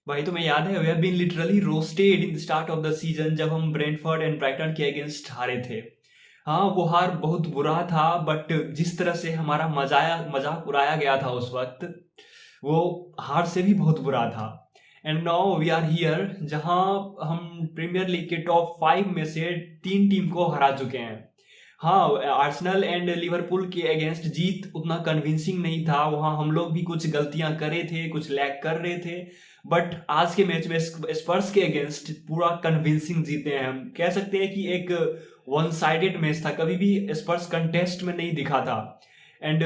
भाई तुम्हें याद है we have been literally roasted in the start of the season जब हम ब्रेंटफोर्ड एंड ब्राइटन के अगेंस्ट हारे थे। हाँ, वो हार बहुत बुरा था, बट जिस तरह से हमारा मजाक उड़ाया गया था उस वक्त, वो हार से भी बहुत बुरा था। And now we are here जहां हम प्रीमियर लीग के टॉप 5 में से 3 टीम को हरा चुके हैं। हाँ, आर्सेनल एंड लिवरपूल के अगेंस्ट जीत उतना कन्विंसिंग नहीं था, वहां हम लोग भी कुछ गलतियां करे थे, कुछ लैग कर रहे थे। बट आज के मैच में स्पर्स के अगेंस्ट पूरा कन्विंसिंग जीते हैं। हम कह सकते हैं कि एक वन साइडेड मैच था, कभी भी स्पर्स कंटेस्ट में नहीं दिखा था। एंड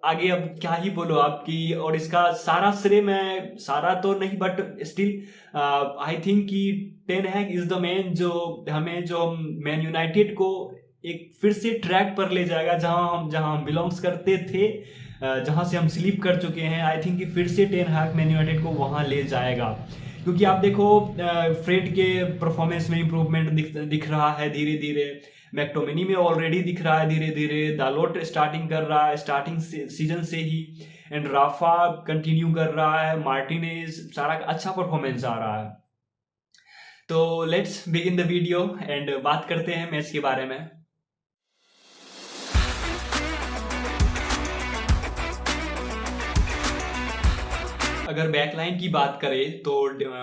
आगे अब क्या ही बोलो आपकी, और इसका सारा श्रेय, मैं सारा तो नहीं बट स्टिल आई थिंक कि ten Hag is the man जो मैन यूनाइटेड को एक फिर से ट्रैक पर ले जाएगा जहां हम बिलोंग्स करते थे, जहां से हम स्लीप कर चुके हैं। आई थिंक कि फिर से टेन हैग मैन यूनाइटेड को वहां ले जाएगा, क्योंकि आप देखो फ्रेड के परफॉर्मेंस में इंप्रूवमेंट दिख रहा है धीरे धीरे। मैक्टोमिनी में ऑलरेडी दिख रहा है धीरे धीरे। दालोट स्टार्टिंग कर रहा है स्टार्टिंग सीजन से ही। एंड राफा कंटिन्यू कर रहा है। मार्टिनेज, सारा अच्छा परफॉर्मेंस आ रहा है। तो let's begin the video and बात करते हैं मैच के बारे में। अगर बैकलाइन की बात करें तो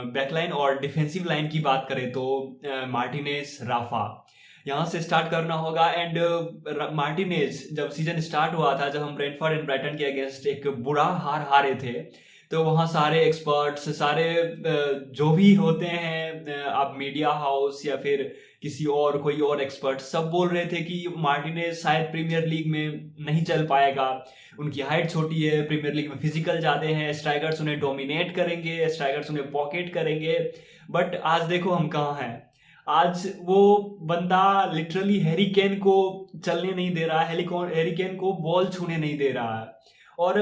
बैकलाइन और डिफेंसिव लाइन की बात करें तो मार्टिनेज, राफा, यहाँ से स्टार्ट करना होगा। एंड मार्टिनेज, जब सीजन स्टार्ट हुआ था, जब हम ब्रेंटफोर्ड एंड ब्राइटन के अगेंस्ट एक बुरा हारे थे, तो वहाँ सारे एक्सपर्ट्स, सारे जो भी होते हैं, आप मीडिया हाउस या फिर किसी और कोई और एक्सपर्ट, सब बोल रहे थे कि मार्टिनेज शायद प्रीमियर लीग में नहीं चल पाएगा, उनकी हाइट छोटी है, प्रीमियर लीग में फिजिकल ज़्यादा हैं, स्ट्राइकर्स उन्हें डोमिनेट करेंगे, स्ट्राइकर्स उन्हें पॉकेट करेंगे। बट आज देखो हम कहाँ हैं। आज वो बंदा लिटरली हैरी केन को चलने नहीं दे रहा है, हैरी केन को बॉल छूने नहीं दे रहा है, और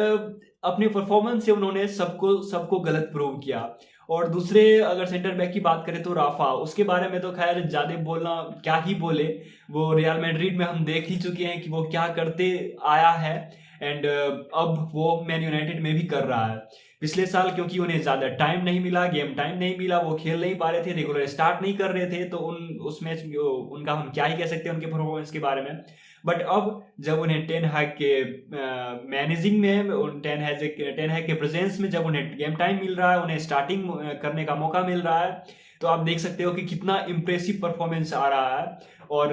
अपने परफॉर्मेंस से उन्होंने सबको गलत प्रूव किया। और दूसरे अगर सेंटर बैक की बात करें तो राफा, उसके बारे में तो खैर ज़्यादा बोलना क्या ही बोले, वो रियल मैड्रिड में हम देख ही चुके हैं कि वो क्या करते आया है। एंड अब वो मैन यूनाइटेड में भी कर रहा है। पिछले साल क्योंकि उन्हें ज़्यादा टाइम नहीं मिला, गेम टाइम नहीं मिला, वो खेल नहीं पा रहे थे, रेगुलर स्टार्ट नहीं कर रहे थे, तो उस मैच उनका हम क्या ही कह सकते हैं उनके परफॉर्मेंस के बारे में। बट अब जब उन्हें टेन हैग के मैनेजिंग में, टेन हैग के प्रेजेंस में जब उन्हें गेम टाइम मिल रहा है, उन्हें स्टार्टिंग करने का मौका मिल रहा है, तो आप देख सकते हो कि कितना इम्प्रेसिव परफॉर्मेंस आ रहा है। और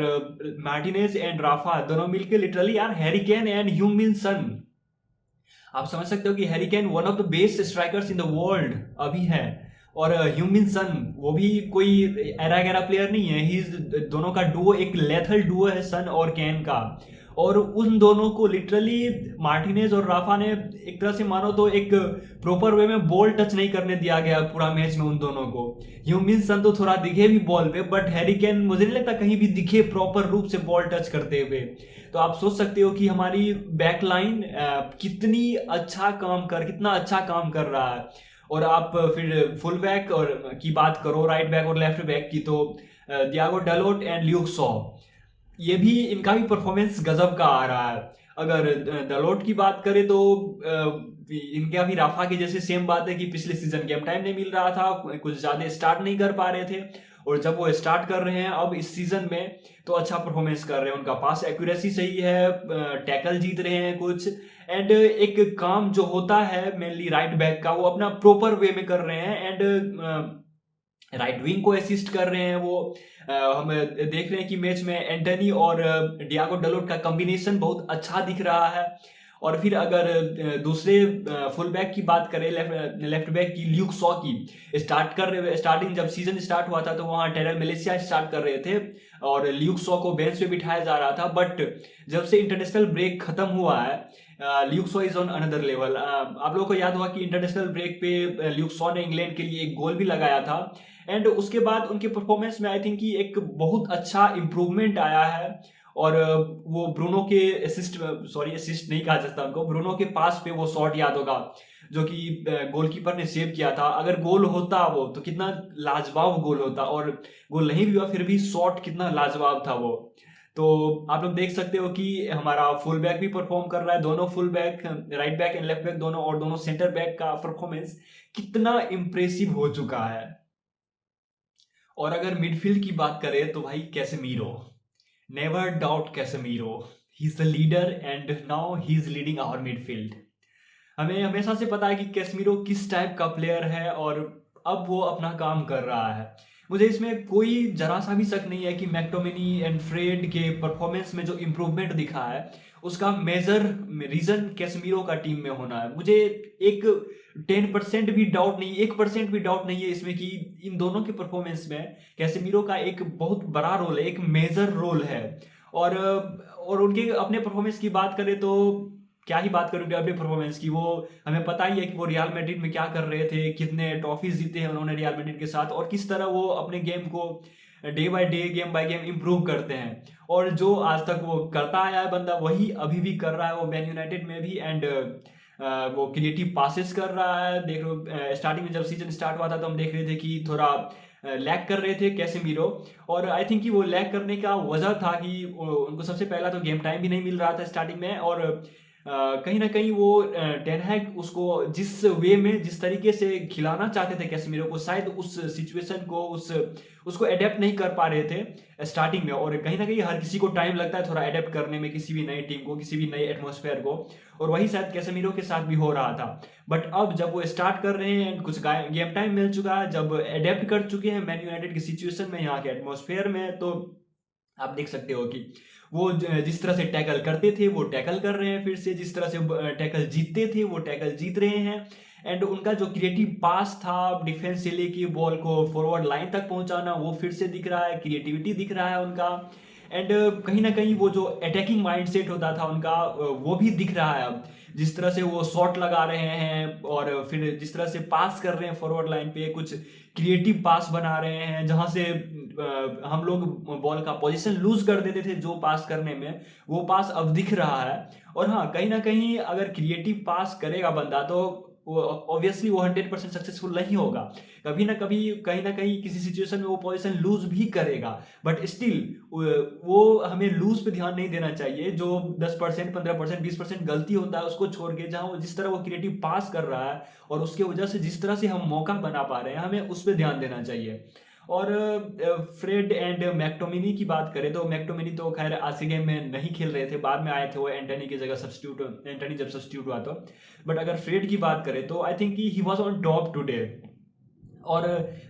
मार्टिनेज एंड राफा दोनों मिलकर लिटरली यार हैरी केन एंड ह्यूमिन सन, आप समझ सकते हो कि Harry Kane one of the best strikers in the world अभी है, और ह्यूमिन सन वो भी कोई एरा गैरा प्लेयर नहीं है। ही दोनों का डुओ एक लेथल डुओ है, सन और केन का। और उन दोनों को लिटरली मार्टिनेज और राफा ने एक तरह से मानो तो एक प्रॉपर वे में बॉल टच नहीं करने दिया गया पूरा मैच में उन दोनों को। ह्यूमिन सन तो थोड़ा दिखे भी बॉल पे, बट हैरी केन मुझे नहीं लगता कहीं भी दिखे प्रॉपर रूप से बॉल टच करते हुए। तो आप सोच सकते हो कि हमारी बैकलाइन कितना अच्छा काम कर रहा है। और आप फिर फुल बैक और की बात करो, राइट बैक और लेफ्ट बैक की, तो डियागो डालोट एंड ल्यूक शॉ, ये भी इनका भी परफॉर्मेंस गजब का आ रहा है। अगर डालोट की बात करें तो इनका भी राफा के जैसे सेम बात है कि पिछले सीजन गेम टाइम नहीं मिल रहा था, कुछ ज़्यादा स्टार्ट नहीं कर पा रहे थे, और जब वो स्टार्ट कर रहे हैं अब इस सीजन में तो अच्छा परफॉर्मेंस कर रहे हैं। उनका पास एक्यूरेसी सही है, टैकल जीत रहे हैं कुछ, एंड एक काम जो होता है मेनली राइट बैक का, वो अपना प्रॉपर वे में कर रहे हैं। एंड राइट विंग को असिस्ट कर रहे हैं वो। हम देख रहे हैं कि मैच में एंटनी और डियागो डालोट का कॉम्बिनेशन बहुत अच्छा दिख रहा है। और फिर अगर दूसरे फुल बैक की बात करें, लेफ्ट बैक की, ल्यूक शॉ की, स्टार्टिंग जब सीजन स्टार्ट हुआ था तो वहाँ टेरर मलेशिया स्टार्ट कर रहे थे और ल्यूक शॉ को बेंच पे बिठाया जा रहा था। बट जब से इंटरनेशनल ब्रेक खत्म हुआ है, Luke Shaw is on another level. आप लोगों को याद होगा कि इंटरनेशनल ब्रेक पे ल्यूक शॉ ने इंग्लैंड के लिए एक गोल भी लगाया था। एंड उसके बाद उनके परफॉर्मेंस में आई थिंक कि एक बहुत अच्छा इंप्रूवमेंट आया है। और वो ब्रूनो के असिस्ट नहीं कहा जाता उनको, ब्रूनो के पास पे वो शॉट याद होगा जो कि गोलकीपर ने सेव किया था। अगर गोल होता वो तो कितना लाजवाब गोल होता, और गोल नहीं भी हुआ फिर भी शॉट कितना लाजवाब था वो। तो आप लोग देख सकते हो कि हमारा फुल बैक भी परफॉर्म कर रहा है, दोनों full back, right back and left back दोनों, और दोनों सेंटर बैक का परफॉर्मेंस कितना इंप्रेसिव हो चुका है। और अगर मिडफील्ड की बात करें तो भाई Casemiro, never doubt Casemiro, he is the leader and now he is leading our midfield. हमें हमेशा से पता है कि कैसेमीरो किस टाइप का प्लेयर है और अब वो अपना काम कर रहा है। मुझे इसमें कोई जरा सा भी शक नहीं है कि मैक्टोमिनी एंड फ्रेड के परफॉर्मेंस में जो इम्प्रूवमेंट दिखा है उसका मेजर रीजन कैसेमीरो का टीम में होना है। मुझे एक 10% भी डाउट नहीं, 1% भी डाउट नहीं है इसमें कि इन दोनों के परफॉर्मेंस में कैसेमीरो का एक बहुत बड़ा रोल है, एक मेजर रोल है। और उनके अपने परफॉर्मेंस की बात करें तो क्या ही बात करूंगे अपने परफॉर्मेंस की। वो हमें पता ही है कि वो रियल मैड्रिड में क्या कर रहे थे, कितने ट्रॉफीज जीते हैं उन्होंने रियल मैड्रिड के साथ, और किस तरह वो अपने गेम को day by day, game by game improve करते हैं। और जो आज तक वो करता आया है बंदा वही अभी भी कर रहा है, वो मैन यूनाइटेड में भी। एंड वो क्रिएटिव पासेस कर रहा है। देख लो स्टार्टिंग में जब सीजन स्टार्ट हुआ था तो हम देख रहे थे कि थोड़ा लैग कर रहे थे कैसेमीरो, और आई थिंक कि वो लैग करने का वजह था कि उनको सबसे पहला तो गेम टाइम भी नहीं मिल रहा था स्टार्टिंग में, और कहीं ना कहीं वो टेन हैग उसको जिस वे में, जिस तरीके से खिलाना चाहते थे कैसेमीरो को, शायद उस सिचुएशन को उसको अडेप्ट नहीं कर पा रहे थे स्टार्टिंग में। और कहीं ना कहीं हर किसी को टाइम लगता है थोड़ा अडेप्ट करने में, किसी भी नई टीम को, किसी भी नए एटमॉस्फेयर को, और वही शायद कैसेमीरो के साथ भी हो रहा था। बट अब जब वो स्टार्ट कर रहे हैं, कुछ गेम टाइम मिल चुका है, जब अडेप्ट कर चुके हैं मैन यूनाइटेड की सिचुएशन में, यहाँ के एटमॉस्फेयर में, तो आप देख सकते हो कि वो जिस तरह से टैकल करते थे वो टैकल कर रहे हैं फिर से, जिस तरह से टैकल जीतते थे वो टैकल जीत रहे हैं। एंड उनका जो क्रिएटिव पास था डिफेंस से लेके बॉल को फॉरवर्ड लाइन तक पहुंचाना, वो फिर से दिख रहा है, क्रिएटिविटी दिख रहा है उनका। एंड कहीं ना कहीं वो जो अटैकिंग माइंडसेट होता था उनका, वो भी दिख रहा है अब। जिस तरह से वो शॉट लगा रहे हैं और फिर जिस तरह से पास कर रहे हैं फॉरवर्ड लाइन पे, कुछ क्रिएटिव पास बना रहे हैं जहां से हम लोग बॉल का पोजीशन लूज कर देते थे जो पास करने में, वो पास अब दिख रहा है। और हाँ, कहीं ना कहीं अगर क्रिएटिव पास करेगा बंदा तो ऑब्वियसली वो 100% सक्सेसफुल नहीं होगा, कभी ना कभी कहीं ना कहीं किसी सिचुएशन में वो पोजीशन लूज भी करेगा। बट स्टिल वो हमें लूज पे ध्यान नहीं देना चाहिए। जो 10%, 15%, 20% गलती होता है उसको छोड़ के, जहां वो जिस तरह वो क्रिएटिव पास कर रहा है और उसके वजह से जिस तरह से हम मौका बना पा रहे हैं, हमें उस पर ध्यान देना चाहिए। और फ्रेड एंड मैक्टोमिनी की बात करें तो मैक्टोमिनी तो खैर आज के गेम में नहीं खेल रहे थे, बाद में आए थे वो एंटनी की जगह सब्स्टिट्यूट, एंटनी जब सब्स्टिट्यूट हुआ तो। बट अगर फ्रेड की बात करें तो I think he was on top today. और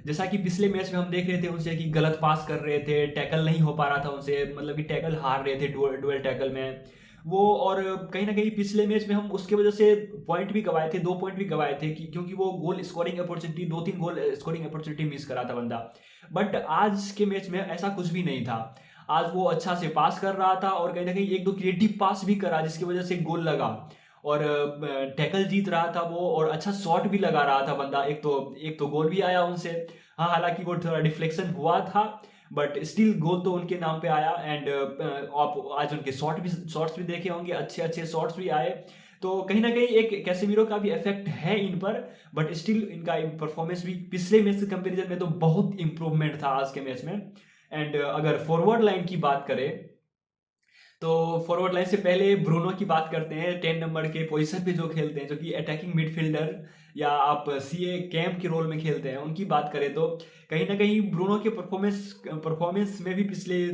जैसा कि पिछले मैच में हम देख रहे थे उनसे कि गलत पास कर रहे थे, टैकल नहीं हो पा रहा था उनसे, मतलब कि टैकल हार रहे थे डुअल टैकल में वो। और कहीं ना कहीं पिछले मैच में हम उसके वजह से पॉइंट भी गवाए थे, 2 पॉइंट भी गवाए थे क्योंकि वो goal scoring opportunity, 2-3 goal scoring opportunity miss करा था बंदा। बट आज के मैच में ऐसा कुछ भी नहीं था। आज वो अच्छा से पास कर रहा था और कहीं ना कहीं 1-2 क्रिएटिव पास भी करा जिसकी वजह से गोल लगा, और टैकल जीत रहा था वो, और अच्छा शॉट भी लगा रहा था बंदा। एक तो गोल भी आया उनसे। हाँ, हालांकि वो थोड़ा डिफ्लेक्शन हुआ था बट स्टिल गोल तो उनके नाम पे आया। एंड आप आज उनके शॉट्स भी देखे होंगे, अच्छे अच्छे शॉट्स भी आए। तो कहीं ना कहीं एक कैसेमीरो का भी इफेक्ट है इन पर, बट स्टिल इनका परफॉर्मेंस भी पिछले मैच के कंपैरिजन में तो बहुत इंप्रूवमेंट था आज के मैच में। एंड अगर फॉरवर्ड लाइन की बात करें तो फॉरवर्ड लाइन से पहले ब्रूनो की बात करते हैं, 10 नंबर के पोजीशन पे जो खेलते हैं, जो कि अटैकिंग मिडफील्डर या आप सीए कैम के रोल में खेलते हैं, उनकी बात करें तो कहीं ना कहीं ब्रूनो के परफॉर्मेंस में भी पिछले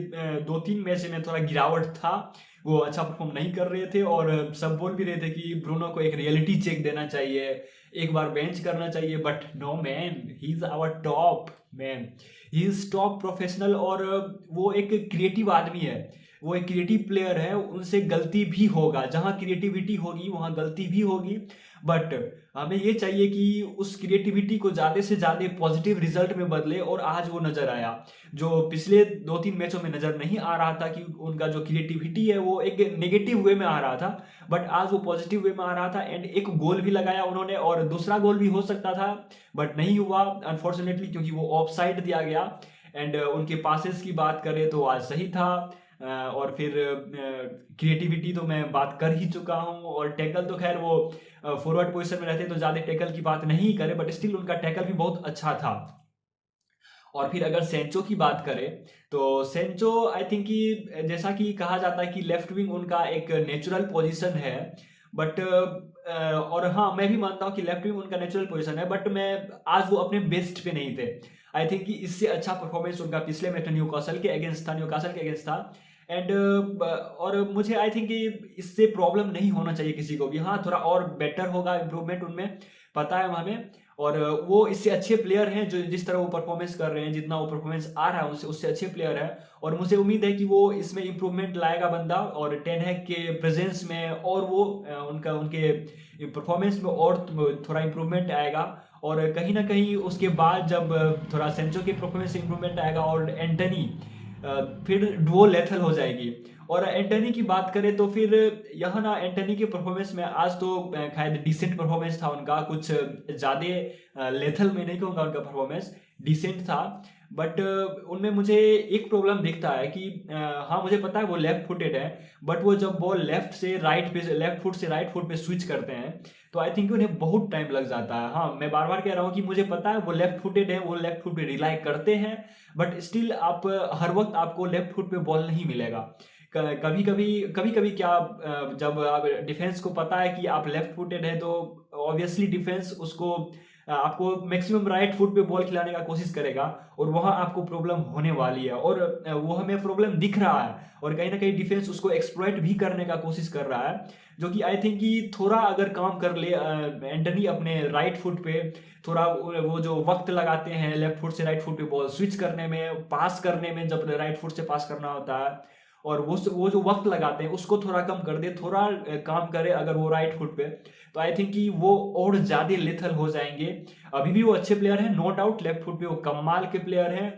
2-3 मैच में थोड़ा गिरावट था। वो अच्छा परफॉर्म नहीं कर रहे थे और सब बोल भी रहे थे कि ब्रूनो को एक रियलिटी चेक देना चाहिए, एक बार बेंच करना चाहिए। But no man, he is our top man, he is top professional. और वो एक क्रिएटिव आदमी है, वो एक क्रिएटिव प्लेयर है, उनसे गलती भी होगा, जहां क्रिएटिविटी होगी वहां गलती भी होगी। बट हमें ये चाहिए कि उस क्रिएटिविटी को ज़्यादा से ज़्यादा पॉजिटिव रिजल्ट में बदले, और आज वो नज़र आया जो पिछले 2-3 मैचों में नज़र नहीं आ रहा था कि उनका जो क्रिएटिविटी है वो एक नेगेटिव वे में आ रहा था, बट आज वो पॉजिटिव वे में आ रहा था। एंड एक गोल भी लगाया उन्होंने, और दूसरा गोल भी हो सकता था बट नहीं हुआ अनफॉर्चुनेटली, क्योंकि वो ऑफ साइड दिया गया। एंड उनके पासेस की बात करें तो आज सही था। और फिर क्रिएटिविटी तो मैं बात कर ही चुका हूँ, और टैकल तो खैर वो फॉरवर्ड पोजीशन में रहते तो ज़्यादा टैकल की बात नहीं करे, बट स्टिल उनका टैकल भी बहुत अच्छा था। और फिर अगर सेंचो की बात करें तो सेंचो आई थिंक कि जैसा कि कहा जाता है कि लेफ्ट विंग उनका एक नेचुरल पोजीशन है, बट और हाँ मैं भी मानता हूँ कि लेफ्ट विंग उनका नेचुरल पोजीशन है, बट मैं आज वो अपने बेस्ट पे नहीं थे। आई थिंक कि इससे अच्छा परफॉर्मेंस उनका पिछले मैच में न्यूकासल के अगेंस्ट था। एंड और मुझे आई थिंक कि इससे प्रॉब्लम नहीं होना चाहिए किसी को भी। हाँ थोड़ा और बेटर होगा इम्प्रूवमेंट उनमें, पता है हमें। और वो इससे अच्छे प्लेयर हैं, जो जिस तरह वो परफॉर्मेंस कर रहे हैं, जितना वो परफॉर्मेंस आ रहा है उससे उससे अच्छे प्लेयर हैं। और मुझे उम्मीद है कि वो इसमें इम्प्रूवमेंट लाएगा बंदा, और टेन हैग के प्रेजेंस में और वो उनके परफॉर्मेंस में और थोड़ा इम्प्रूवमेंट आएगा। और कहीं ना कहीं उसके बाद जब थोड़ा सेंचो के परफॉर्मेंस इम्प्रूवमेंट आएगा और एंटनी, फिर डुओ लेथल हो जाएगी। और एंटनी की बात करें तो फिर यहाँ ना एंटनी के परफॉर्मेंस में आज तो खैर डिसेंट परफॉर्मेंस था उनका, कुछ ज़्यादा लेथल में नहीं कहूँगा, उनका परफॉर्मेंस डिसेंट था। बट उनमें मुझे एक प्रॉब्लम दिखता है कि हाँ मुझे पता है वो लेफ्ट फुटेड है, बट वो जब बॉल लेफ्ट फुट से राइट फुट पे स्विच करते हैं तो आई थिंक उन्हें बहुत टाइम लग जाता है। हाँ मैं बार बार कह रहा हूँ कि मुझे पता है वो लेफ्ट फुटेड है, वो लेफ्ट फुट पे रिलाई करते हैं, बट स्टिल आप हर वक्त आपको लेफ्ट फुट पे बॉल नहीं मिलेगा। कभी कभी क्या जब आप डिफेंस को पता है कि आप लेफ्ट फुटेड है तो ऑब्वियसली डिफेंस उसको आपको मैक्सिमम राइट फुट पे बॉल खिलाने का कोशिश करेगा, और वहां आपको प्रॉब्लम होने वाली है। और वो हमें प्रॉब्लम दिख रहा है, और कहीं ना कहीं डिफेंस उसको एक्सप्लॉइट भी करने का कोशिश कर रहा है, जो कि आई थिंक कि थोड़ा अगर काम कर ले एंटनी अपने राइट फुट पे, थोड़ा वो जो वक्त लगाते हैं लेफ्ट फुट से राइट फुट पे बॉल स्विच करने में, पास करने में, जब राइट फुट से पास करना होता है, और वो जो वक्त लगाते हैं उसको थोड़ा कम कर दे, थोड़ा काम करे अगर वो राइट फुट पे, तो आई थिंक कि वो और ज्यादा लेथल हो जाएंगे। अभी भी वो अच्छे प्लेयर हैं, नो डाउट, लेफ्ट फुट पे वो कमाल के प्लेयर हैं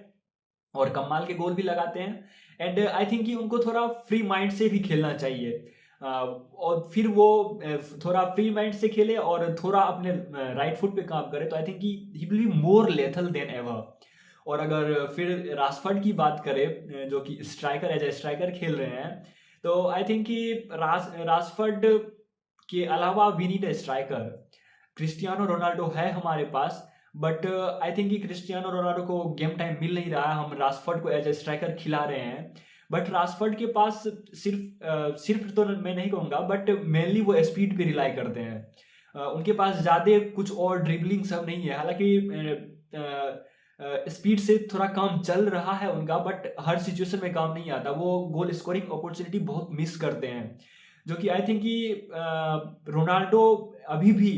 और कमाल के गोल भी लगाते हैं। एंड आई थिंक कि उनको थोड़ा फ्री माइंड से भी खेलना चाहिए, और फिर वो थोड़ा फ्री माइंड से खेले और थोड़ा अपने राइट फुट पे काम करे, तो आई थिंक कि he will be more lethal then ever. और अगर फिर राशफर्ड की बात करें जो कि स्ट्राइकर एज ए स्ट्राइकर खेल रहे हैं, तो आई थिंक कि राशफर्ड के अलावा we need a striker. Cristiano Ronaldo है हमारे पास, बट आई थिंक कि क्रिस्टियानो रोनाल्डो को गेम टाइम मिल नहीं रहा है, हम राशफर्ड को एज ए स्ट्राइकर खिला रहे हैं। बट राशफर्ड के पास सिर्फ तो मैं नहीं कहूँगा, बट मेनली वो स्पीड पे रिलाई करते हैं। उनके पास ज़्यादा कुछ और ड्रिबलिंग सब नहीं है, हालांकि स्पीड से थोड़ा काम चल रहा है उनका, बट हर सिचुएशन में काम नहीं आता, वो गोल स्कोरिंग अपॉर्चुनिटी बहुत मिस करते हैं, जो कि आई थिंक कि रोनाल्डो अभी भी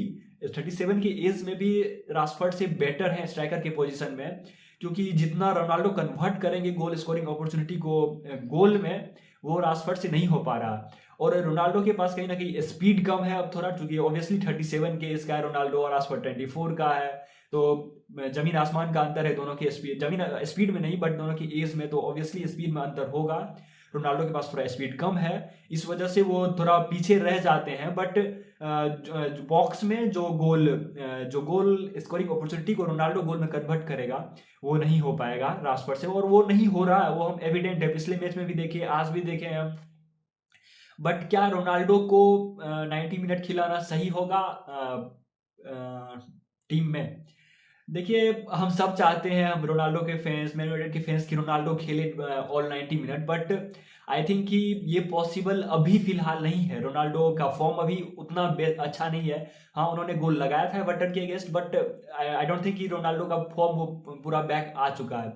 37 की एज में भी राशफर्ड से बेटर है स्ट्राइकर के पोजीशन में, क्योंकि जितना रोनाल्डो कन्वर्ट करेंगे गोल स्कोरिंग अपॉर्चुनिटी को गोल में, वो राशफर्ड से नहीं हो पा रहा। और रोनाल्डो के पास कहीं ना कहीं स्पीड कम है अब थोड़ा, क्योंकि ऑब्वियसली 37 के एज का है रोनाल्डो और राशफर्ड 24 का है, तो जमीन आसमान का अंतर है दोनों की स्पीड, जमीन स्पीड में नहीं बट दोनों की एज में, तो ऑब्वियसली स्पीड में अंतर होगा। रोनाल्डो के पास थोड़ा स्पीड कम है, इस वजह से वो थोड़ा पीछे रह जाते हैं। बट बॉक्स में जो गोल स्कोरिंग अपॉर्चुनिटी को रोनाल्डो गोल में कन्वर्ट करेगा, वो नहीं हो पाएगा राशफर्ड से, और वो नहीं हो रहा है, वो हम एविडेंट है, पिछले मैच में भी देखे, आज भी देखे हैं। बट क्या रोनाल्डो को 90 मिनट खिलाना सही होगा टीम में? देखिए हम सब चाहते हैं, हम रोनाल्डो के फैंस, मैन यूनाइटेड के फैंस, की रोनाल्डो खेले all 90 minute, but I think कि ये पॉसिबल अभी फिलहाल नहीं है। रोनाल्डो का फॉर्म अभी उतना अच्छा नहीं है। हाँ उन्होंने गोल लगाया था एवर्टन के against, but I don't think कि रोनाल्डो का फॉर्म वो पूरा बैक आ चुका है,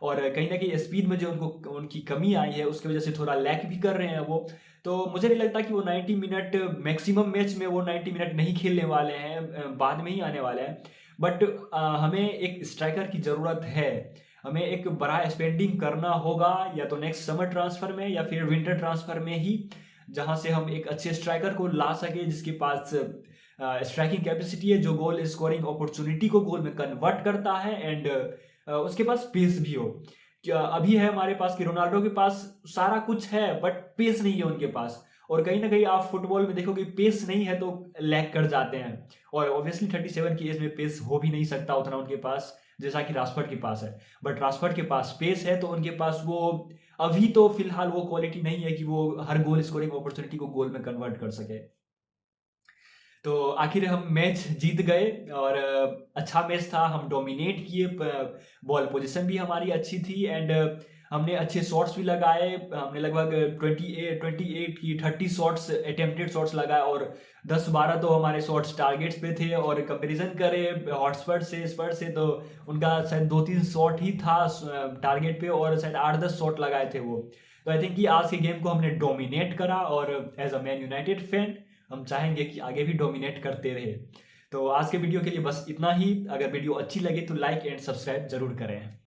और कहीं ना कहीं स्पीड में जो उनकी कमी आई है उसकी वजह से थोड़ा लैक भी कर रहे हैं वो। तो मुझे नहीं लगता कि वो 90 मिनट मैक्सिमम मैच में वो 90 मिनट नहीं खेलने वाले हैं, बाद में ही आने वाले हैं। बट हमें एक स्ट्राइकर की ज़रूरत है, हमें एक बड़ा स्पेंडिंग करना होगा, या तो नेक्स्ट समर ट्रांसफर में या फिर विंटर ट्रांसफर में ही, जहां से हम एक अच्छे स्ट्राइकर को ला सके जिसके पास स्ट्राइकिंग कैपेसिटी है, जो गोल स्कोरिंग अपॉर्चुनिटी को गोल में कन्वर्ट करता है, एंड उसके पास पेस भी हो। अभी है हमारे पास कि रोनाल्डो के पास सारा कुछ है बट पेस नहीं है उनके पास, और कहीं ना कहीं आप फुटबॉल में देखोगे पेस नहीं है तो लैग कर जाते हैं, और ऑब्वियसली 37 की एज में पेस हो भी नहीं सकता उतना उनके पास जैसा कि राशफर्ड के पास है। बट राशफर्ड के पास पेस है, तो उनके पास वो अभी तो फिलहाल वो क्वालिटी नहीं है कि वो हर गोल स्कोरिंग अपॉर्चुनिटी को गोल में कन्वर्ट कर सके। तो आखिर हम मैच जीत गए और अच्छा मैच था, हम डोमिनेट किए, बॉल पोजीशन भी हमारी अच्छी थी एंड हमने अच्छे शॉट्स भी लगाए। हमने लगभग 28 की 30 शॉट्स अटेम्प्टेड शॉट्स लगाए और 10-12 तो हमारे शॉट्स टारगेट्स पे थे। और कंपैरिजन करें हॉटस्पॉट से स्पर्ट से तो उनका शायद 2-3 शॉट ही था टारगेट पे और शायद 8-10 शॉट लगाए थे वो। तो आई थिंक कि आज के गेम को हमने डोमिनेट करा और as a Man United fan हम चाहेंगे कि आगे भी डोमिनेट करते रहे। तो आज के वीडियो के लिए बस इतना ही। अगर वीडियो अच्छी लगे तो लाइक एंड सब्सक्राइब जरूर करें।